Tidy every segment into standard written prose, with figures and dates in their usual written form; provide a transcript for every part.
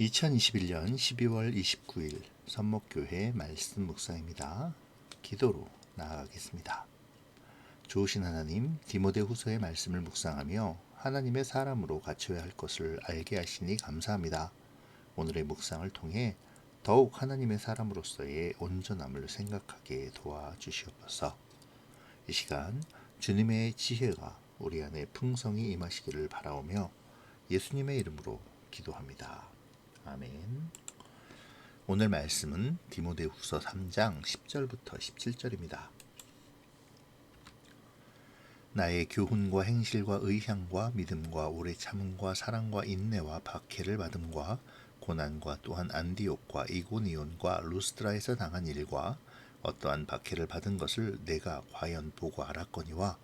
2021년 12월 29일 선목교회 말씀 묵상입니다. 기도로 나아가겠습니다. 좋으신 하나님, 디모데후서의 말씀을 묵상하며 하나님의 사람으로 갖춰야 할 것을 알게 하시니 감사합니다. 오늘의 묵상을 통해 더욱 하나님의 사람으로서의 온전함을 생각하게 도와주시옵소서. 이 시간 주님의 지혜가 우리 안에 풍성히 임하시기를 바라오며 예수님의 이름으로 기도합니다. 아멘. 오늘 말씀은 디모데후서 3장 10절부터 17절입니다. 나의 교훈과 행실과 의향과 믿음과 오래 참음과 사랑과 인내와 박해를 받음과 고난과 또한 안디옥과 이고니온과 루스드라에서 당한 일과 어떠한 박해를 받은 것을 내가 과연 보고 알았거니와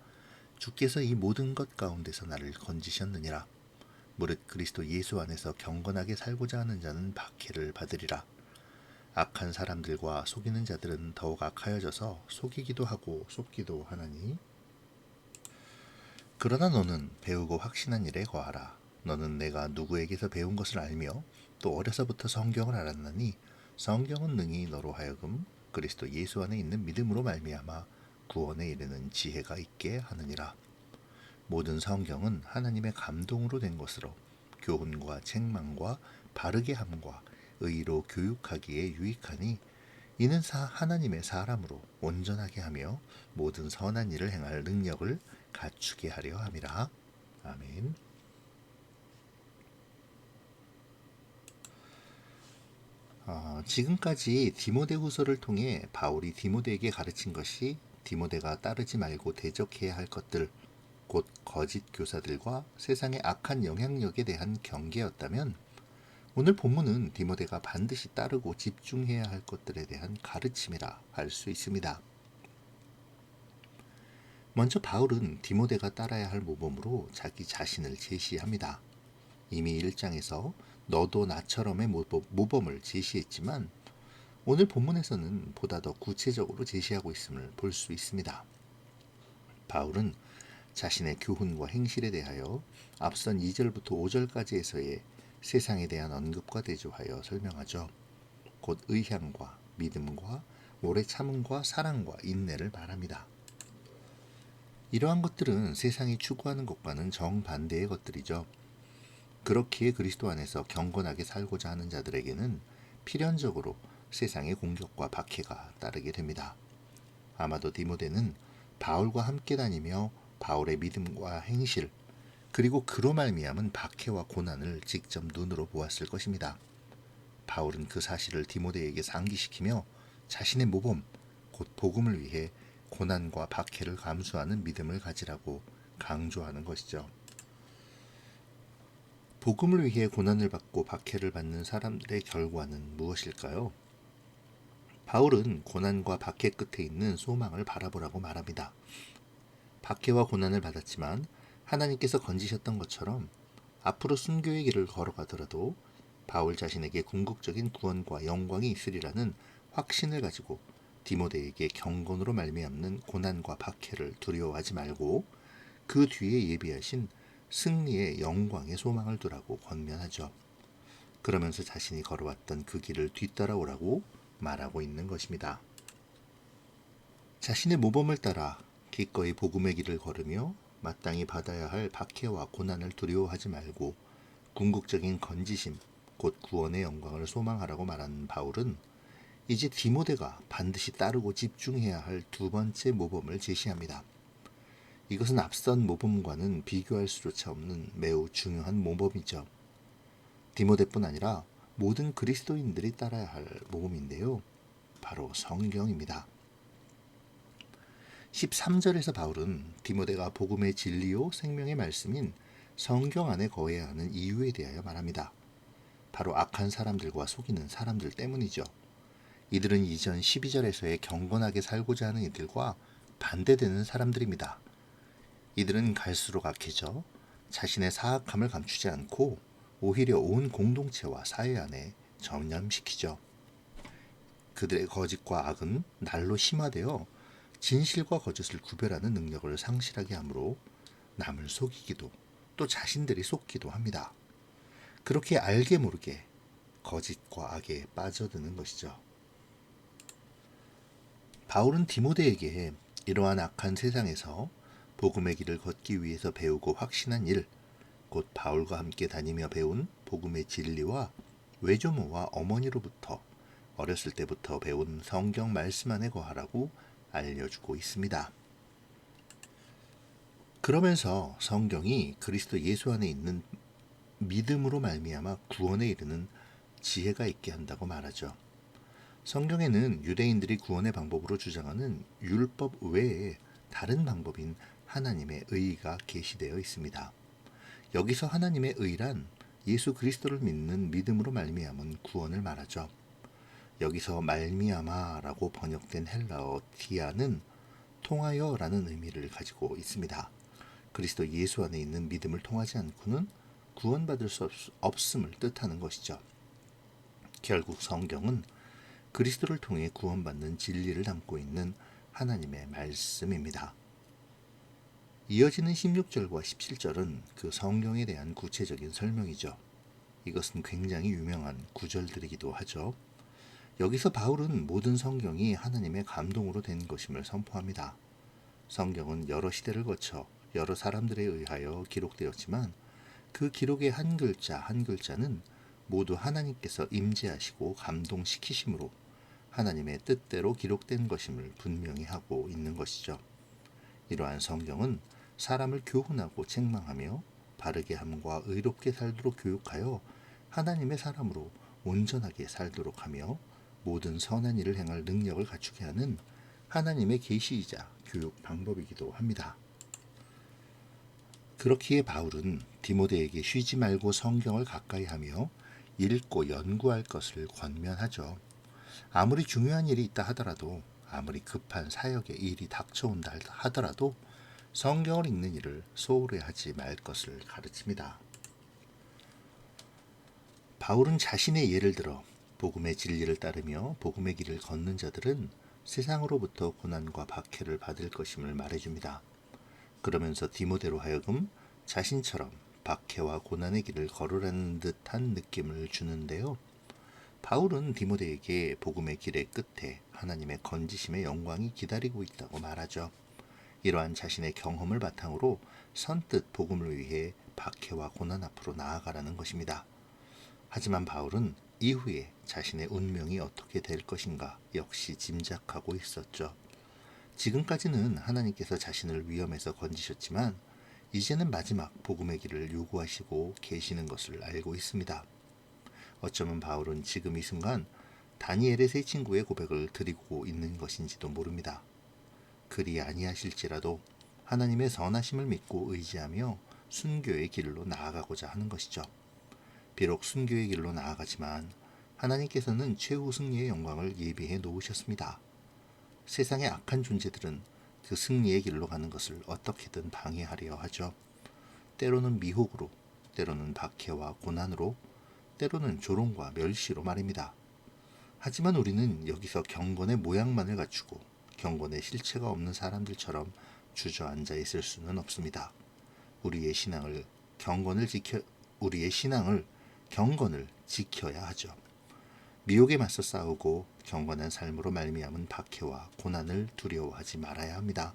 주께서 이 모든 것 가운데서 나를 건지셨느니라. 무릇 그리스도 예수 안에서 경건하게 살고자 하는 자는 박해를 받으리라. 악한 사람들과 속이는 자들은 더욱 악하여져서 속이기도 하고 속기도 하나니 그러나 너는 배우고 확신한 일에 거하라. 너는 내가 누구에게서 배운 것을 알며 또 어려서부터 성경을 알았나니 성경은 능히 너로 하여금 그리스도 예수 안에 있는 믿음으로 말미암아 구원에 이르는 지혜가 있게 하느니라. 모든 성경은 하나님의 감동으로 된 것으로 교훈과 책망과 바르게 함과 의로 교육하기에 유익하니 이는 하나님의 사람으로 온전하게 하며 모든 선한 일을 행할 능력을 갖추게 하려 함이라. 아멘. 지금까지 디모데후서를 통해 바울이 디모데에게 가르친 것이 디모데가 따르지 말고 대적해야 할 것들, 곧 거짓 교사들과 세상의 악한 영향력에 대한 경계였다면 오늘 본문은 디모데가 반드시 따르고 집중해야 할 것들에 대한 가르침이라 할 수 있습니다. 먼저 바울은 디모데가 따라야 할 모범으로 자기 자신을 제시합니다. 이미 1장에서 너도 나처럼의 모범을 제시했지만 오늘 본문에서는 보다 더 구체적으로 제시하고 있음을 볼 수 있습니다. 바울은 자신의 교훈과 행실에 대하여 앞선 2절부터 5절까지에서의 세상에 대한 언급과 대조하여 설명하죠. 곧 의향과 믿음과 오래 참음과 사랑과 인내를 말합니다. 이러한 것들은 세상이 추구하는 것과는 정반대의 것들이죠. 그렇기에 그리스도 안에서 경건하게 살고자 하는 자들에게는 필연적으로 세상의 공격과 박해가 따르게 됩니다. 아마도 디모데는 바울과 함께 다니며 바울의 믿음과 행실 그리고 그로 말미암은 박해와 고난을 직접 눈으로 보았을 것입니다. 바울은 그 사실을 디모데에게 상기시키며 자신의 모범, 곧 복음을 위해 고난과 박해를 감수하는 믿음을 가지라고 강조하는 것이죠. 복음을 위해 고난을 받고 박해를 받는 사람들의 결과는 무엇일까요? 바울은 고난과 박해 끝에 있는 소망을 바라보라고 말합니다. 박해와 고난을 받았지만 하나님께서 건지셨던 것처럼 앞으로 순교의 길을 걸어가더라도 바울 자신에게 궁극적인 구원과 영광이 있으리라는 확신을 가지고 디모데에게 경건으로 말미암는 고난과 박해를 두려워하지 말고 그 뒤에 예비하신 승리의 영광의 소망을 두라고 권면하죠. 그러면서 자신이 걸어왔던 그 길을 뒤따라오라고 말하고 있는 것입니다. 자신의 모범을 따라 기꺼이 복음의 길을 걸으며 마땅히 받아야 할 박해와 고난을 두려워하지 말고 궁극적인 건지심, 곧 구원의 영광을 소망하라고 말하는 바울은 이제 디모데가 반드시 따르고 집중해야 할 두 번째 모범을 제시합니다. 이것은 앞선 모범과는 비교할 수조차 없는 매우 중요한 모범이죠. 디모데뿐 아니라 모든 그리스도인들이 따라야 할 모범인데요. 바로 성경입니다. 13절에서 바울은 디모데가 복음의 진리요 생명의 말씀인 성경 안에 거해야 하는 이유에 대하여 말합니다. 바로 악한 사람들과 속이는 사람들 때문이죠. 이들은 이전 12절에서의 경건하게 살고자 하는 이들과 반대되는 사람들입니다. 이들은 갈수록 악해져 자신의 사악함을 감추지 않고 오히려 온 공동체와 사회 안에 전염시키죠. 그들의 거짓과 악은 날로 심화되어 진실과 거짓을 구별하는 능력을 상실하게 하므로 남을 속이기도 또 자신들이 속기도 합니다. 그렇게 알게 모르게 거짓과 악에 빠져드는 것이죠. 바울은 디모데에게 이러한 악한 세상에서 복음의 길을 걷기 위해서 배우고 확신한 일, 곧 바울과 함께 다니며 배운 복음의 진리와 외조모와 어머니로부터 어렸을 때부터 배운 성경 말씀 안에 거하라고 알려주고 있습니다. 그러면서 성경이 그리스도 예수 안에 있는 믿음으로 말미암아 구원에 이르는 지혜가 있게 한다고 말하죠. 성경에는 유대인들이 구원의 방법으로 주장하는 율법 외에 다른 방법인 하나님의 의가 계시되어 있습니다. 여기서 하나님의 의란 예수 그리스도를 믿는 믿음으로 말미암은 구원을 말하죠. 여기서 말미암아라고 번역된 헬라어 디아는 통하여라는 의미를 가지고 있습니다. 그리스도 예수 안에 있는 믿음을 통하지 않고는 구원받을 수 없음을 뜻하는 것이죠. 결국 성경은 그리스도를 통해 구원받는 진리를 담고 있는 하나님의 말씀입니다. 이어지는 16절과 17절은 그 성경에 대한 구체적인 설명이죠. 이것은 굉장히 유명한 구절들이기도 하죠. 여기서 바울은 모든 성경이 하나님의 감동으로 된 것임을 선포합니다. 성경은 여러 시대를 거쳐 여러 사람들에 의하여 기록되었지만 그 기록의 한 글자 한 글자는 모두 하나님께서 임재하시고 감동시키심으로 하나님의 뜻대로 기록된 것임을 분명히 하고 있는 것이죠. 이러한 성경은 사람을 교훈하고 책망하며 바르게 함과 의롭게 살도록 교육하여 하나님의 사람으로 온전하게 살도록 하며 모든 선한 일을 행할 능력을 갖추게 하는 하나님의 계시이자 교육 방법이기도 합니다. 그렇기에 바울은 디모데에게 쉬지 말고 성경을 가까이 하며 읽고 연구할 것을 권면하죠. 아무리 중요한 일이 있다 하더라도, 아무리 급한 사역의 일이 닥쳐온다 하더라도 성경을 읽는 일을 소홀히 하지 말 것을 가르칩니다. 바울은 자신의 예를 들어 복음의 진리를 따르며 복음의 길을 걷는 자들은 세상으로부터 고난과 박해를 받을 것임을 말해줍니다. 그러면서 디모데로 하여금 자신처럼 박해와 고난의 길을 걸으라는 듯한 느낌을 주는데요. 바울은 디모데에게 복음의 길의 끝에 하나님의 건지심의 영광이 기다리고 있다고 말하죠. 이러한 자신의 경험을 바탕으로 선뜻 복음을 위해 박해와 고난 앞으로 나아가라는 것입니다. 하지만 바울은 이후에 자신의 운명이 어떻게 될 것인가 역시 짐작하고 있었죠. 지금까지는 하나님께서 자신을 위험에서 건지셨지만 이제는 마지막 복음의 길을 요구하시고 계시는 것을 알고 있습니다. 어쩌면 바울은 지금 이 순간 다니엘의 세 친구의 고백을 드리고 있는 것인지도 모릅니다. 그리 아니하실지라도 하나님의 선하심을 믿고 의지하며 순교의 길로 나아가고자 하는 것이죠. 비록 순교의 길로 나아가지만 하나님께서는 최후 승리의 영광을 예비해 놓으셨습니다. 세상의 악한 존재들은 그 승리의 길로 가는 것을 어떻게든 방해하려 하죠. 때로는 미혹으로, 때로는 박해와 고난으로, 때로는 조롱과 멸시로 말입니다. 하지만 우리는 여기서 경건의 모양만을 갖추고 경건의 실체가 없는 사람들처럼 주저앉아 있을 수는 없습니다. 우리의 신앙을 경건을 지켜야 하죠. 미혹에 맞서 싸우고 경건한 삶으로 말미암은 박해와 고난을 두려워하지 말아야 합니다.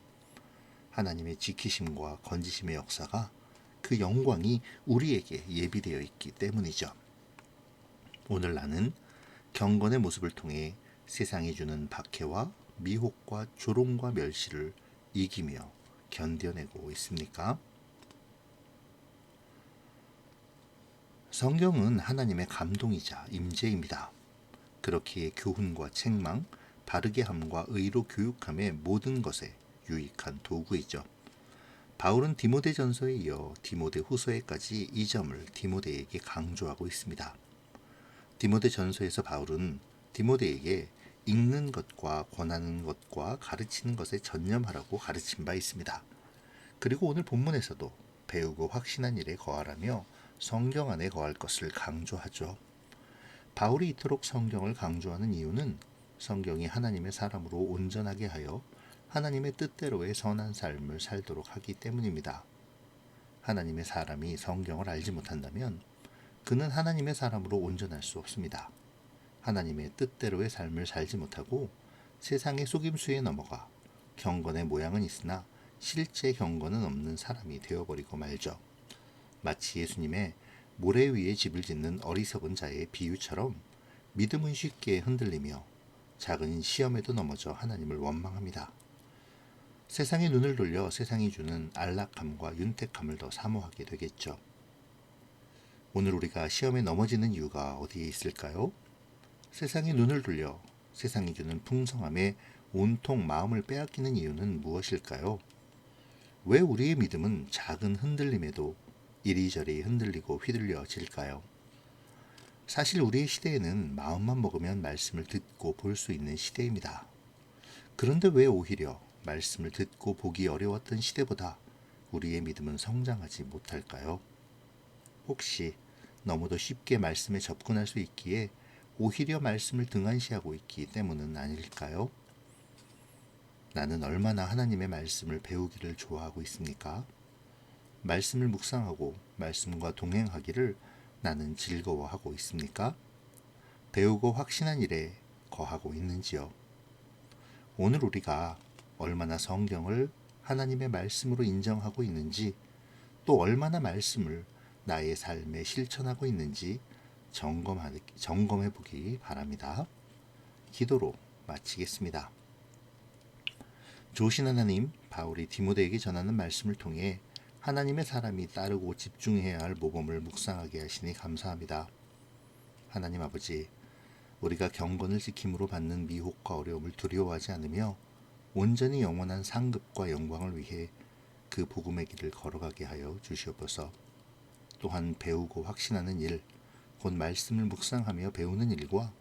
하나님의 지키심과 건지심의 역사가 그 영광이 우리에게 예비되어 있기 때문이죠. 오늘 나는 경건의 모습을 통해 세상이 주는 박해와 미혹과 조롱과 멸시를 이기며 견뎌내고 있습니까? 성경은 하나님의 감동이자 임재입니다. 그렇기에 교훈과 책망, 바르게 함과 의로 교육함의 모든 것에 유익한 도구이죠. 바울은 디모데전서에 이어 디모데후서에까지 이 점을 디모데에게 강조하고 있습니다. 디모데전서에서 바울은 디모데에게 읽는 것과 권하는 것과 가르치는 것에 전념하라고 가르친 바 있습니다. 그리고 오늘 본문에서도 배우고 확신한 일에 거하라며 성경 안에 거할 것을 강조하죠. 바울이 이토록 성경을 강조하는 이유는 성경이 하나님의 사람으로 온전하게 하여 하나님의 뜻대로의 선한 삶을 살도록 하기 때문입니다. 하나님의 사람이 성경을 알지 못한다면 그는 하나님의 사람으로 온전할 수 없습니다. 하나님의 뜻대로의 삶을 살지 못하고 세상의 속임수에 넘어가 경건의 모양은 있으나 실제 경건은 없는 사람이 되어버리고 말죠. 마치 예수님의 모래 위에 집을 짓는 어리석은 자의 비유처럼 믿음은 쉽게 흔들리며 작은 시험에도 넘어져 하나님을 원망합니다. 세상의 눈을 돌려 세상이 주는 안락함과 윤택함을 더 사모하게 되겠죠. 오늘 우리가 시험에 넘어지는 이유가 어디에 있을까요? 세상의 눈을 돌려 세상이 주는 풍성함에 온통 마음을 빼앗기는 이유는 무엇일까요? 왜 우리의 믿음은 작은 흔들림에도 이리저리 흔들리고 휘둘려질까요? 사실 우리의 시대에는 마음만 먹으면 말씀을 듣고 볼 수 있는 시대입니다. 그런데 왜 오히려 말씀을 듣고 보기 어려웠던 시대보다 우리의 믿음은 성장하지 못할까요? 혹시 너무도 쉽게 말씀에 접근할 수 있기에 오히려 말씀을 등한시하고 있기 때문은 아닐까요? 나는 얼마나 하나님의 말씀을 배우기를 좋아하고 있습니까? 말씀을 묵상하고 말씀과 동행하기를 나는 즐거워하고 있습니까? 배우고 확신한 일에 거하고 있는지요? 오늘 우리가 얼마나 성경을 하나님의 말씀으로 인정하고 있는지, 또 얼마나 말씀을 나의 삶에 실천하고 있는지 점검해 보기 바랍니다. 기도로 마치겠습니다. 좋으신 하나님, 바울이 디모데에게 전하는 말씀을 통해 하나님의 사람이 따르고 집중해야 할 모범을 묵상하게 하시니 감사합니다. 하나님 아버지, 우리가 경건을 지킴으로 받는 미혹과 어려움을 두려워하지 않으며 온전히 영원한 상급과 영광을 위해 그 복음의 길을 걸어가게 하여 주시옵소서. 또한 배우고 확신하는 일, 곧 말씀을 묵상하며 배우는 일과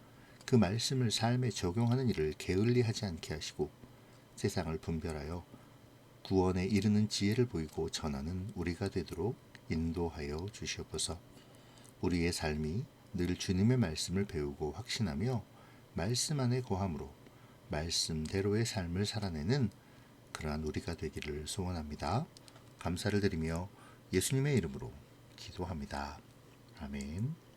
그 말씀을 삶에 적용하는 일을 게을리하지 않게 하시고 세상을 분별하여 구원에 이르는 지혜를 보이고 전하는 우리가 되도록 인도하여 주시옵소서. 우리의 삶이 늘 주님의 말씀을 배우고 확신하며 말씀 안에 거함으로 말씀대로의 삶을 살아내는 그러한 우리가 되기를 소원합니다. 감사를 드리며 예수님의 이름으로 기도합니다. 아멘.